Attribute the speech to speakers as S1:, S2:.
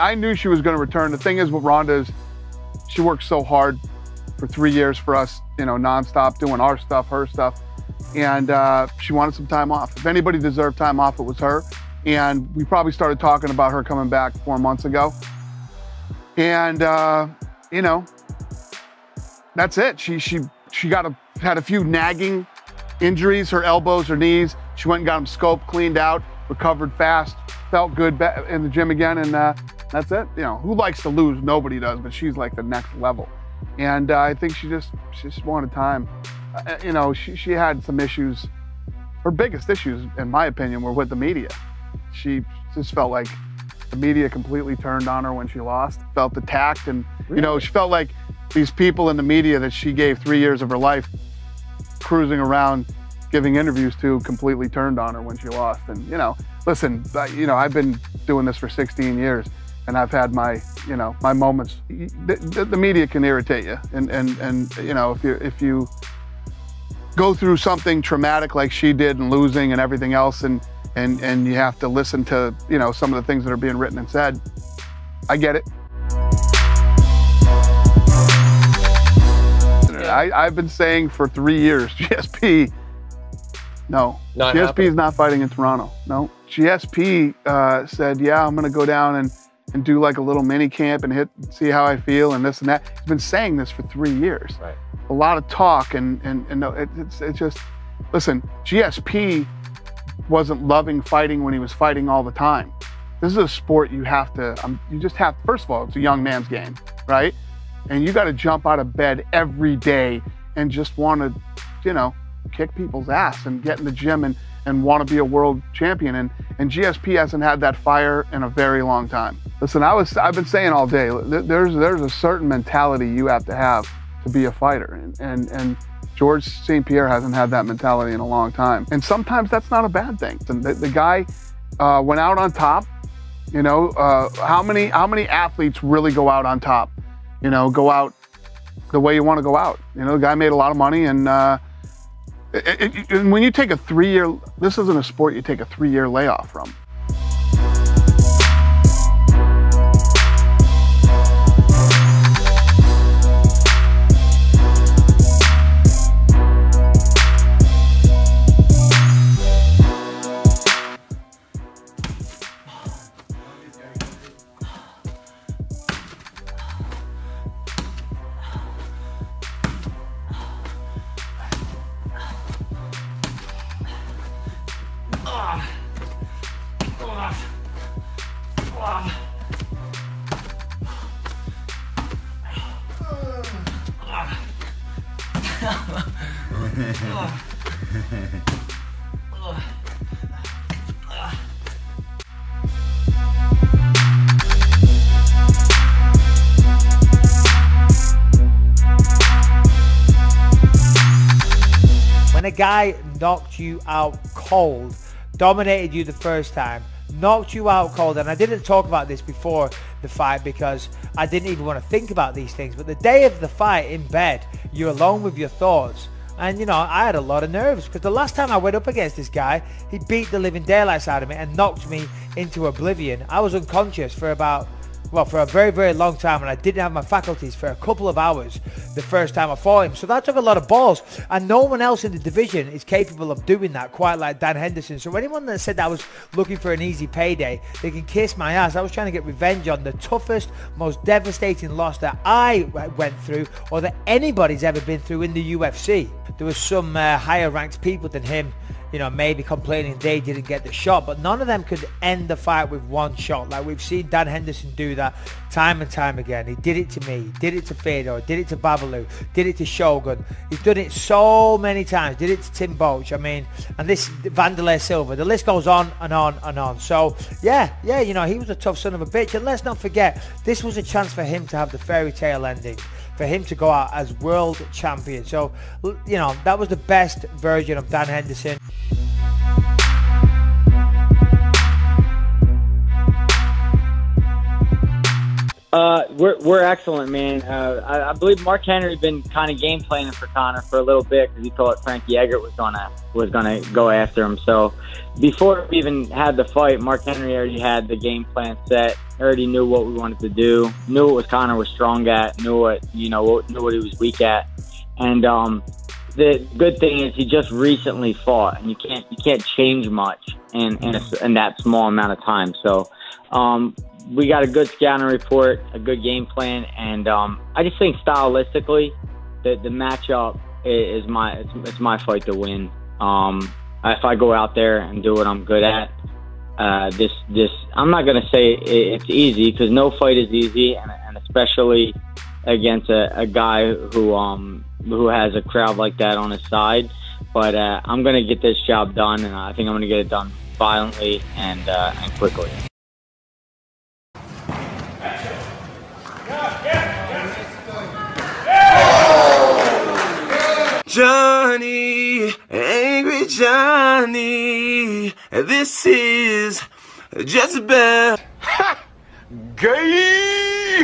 S1: I knew she was going to return. The thing is with Ronda is she worked so hard for 3 years for us, you know, nonstop, doing our stuff, her stuff. And she wanted some time off. If anybody deserved time off, it was her. And we probably started talking about her coming back 4 months ago. And, you know, that's it. She had a few nagging injuries, her elbows, her knees. She went and got them scoped, cleaned out, recovered fast, felt good in the gym again, and that's it. You know, who likes to lose? Nobody does, but she's like the next level. And I think she just wanted time. You know, she had some issues. Her biggest issues, in my opinion, were with the media. She just felt like the media completely turned on her when she lost, felt attacked, and you know, she felt like these people in the media that she gave 3 years of her life cruising around giving interviews to completely turned on her when she lost. And you know, listen, you know, I've been doing this for 16 years and I've had my, you know, my moments. The media can irritate you, and you know, if you go through something traumatic like she did and losing and everything else, and you have to listen to, you know, some of the things that are being written and said, I get it. I've been saying for 3 years, GSP, no. GSP is not fighting in Toronto, no. GSP said, yeah, I'm gonna go down and do like a little mini camp and see how I feel and this and that. He's been saying this for 3 years. Right. A lot of talk and it's just, listen, GSP wasn't loving fighting when he was fighting all the time. This is a sport you have to, you just have, first of all, it's a young man's game, right? And you got to jump out of bed every day and just want to, you know, kick people's ass and get in the gym and want to be a world champion. And GSP hasn't had that fire in a very long time. Listen, I've been saying all day, there's a certain mentality you have to be a fighter. And George St. Pierre hasn't had that mentality in a long time. And sometimes that's not a bad thing. And the guy went out on top. You know, how many athletes really go out on top? You know, go out the way you want to go out. You know, the guy made a lot of money, and when you take a 3-year, this isn't a sport you take a 3-year layoff from.
S2: When a guy knocked you out cold, dominated you the first time, knocked you out cold, and I didn't talk about this before the fight because I didn't even want to think about these things, but the day of the fight in bed, you're alone with your thoughts. And you know, I had a lot of nerves because the last time I went up against this guy, he beat the living daylights out of me and knocked me into oblivion. I was unconscious for about, well, for a very, very long time, and I didn't have my faculties for a couple of hours the first time I fought him. So that took a lot of balls, and no one else in the division is capable of doing that quite like Dan Henderson. So anyone that said that I was looking for an easy payday, they can kiss my ass. I was trying to get revenge on the toughest, most devastating loss that I went through, or that anybody's ever been through in the UFC. There was some higher ranked people than him, you know, maybe complaining they didn't get the shot, but none of them could end the fight with one shot. Like we've seen Dan Henderson do that time and time again. He did it to me, did it to Fedor, did it to Babalu, did it to Shogun. He's done it so many times, did it to Tim Boach. I mean, and this Vanderlei Silva, the list goes on and on and on. So yeah, you know, he was a tough son of a bitch. And let's not forget, this was a chance for him to have the fairy tale ending, for him to go out as world champion. So, you know, that was the best version of Dan Henderson.
S3: we're excellent, man. I believe Mark Henry been kind of game planning for Conor for a little bit because he thought Frankie Edgar was gonna go after him. So before we even had the fight, Mark Henry already had the game plan set. Already knew what we wanted to do. Knew what Conor was strong at. Knew what he was weak at. And the good thing is he just recently fought, and you can't change much in that small amount of time. So. We got a good scouting report, a good game plan, and I just think stylistically, the matchup is my fight to win. If I go out there and do what I'm good at, I'm not gonna say it's easy because no fight is easy, and especially against a guy who has a crowd like that on his side. But I'm gonna get this job done, and I think I'm gonna get it done violently and quickly.
S4: Johnny, angry Johnny, this is just about gay.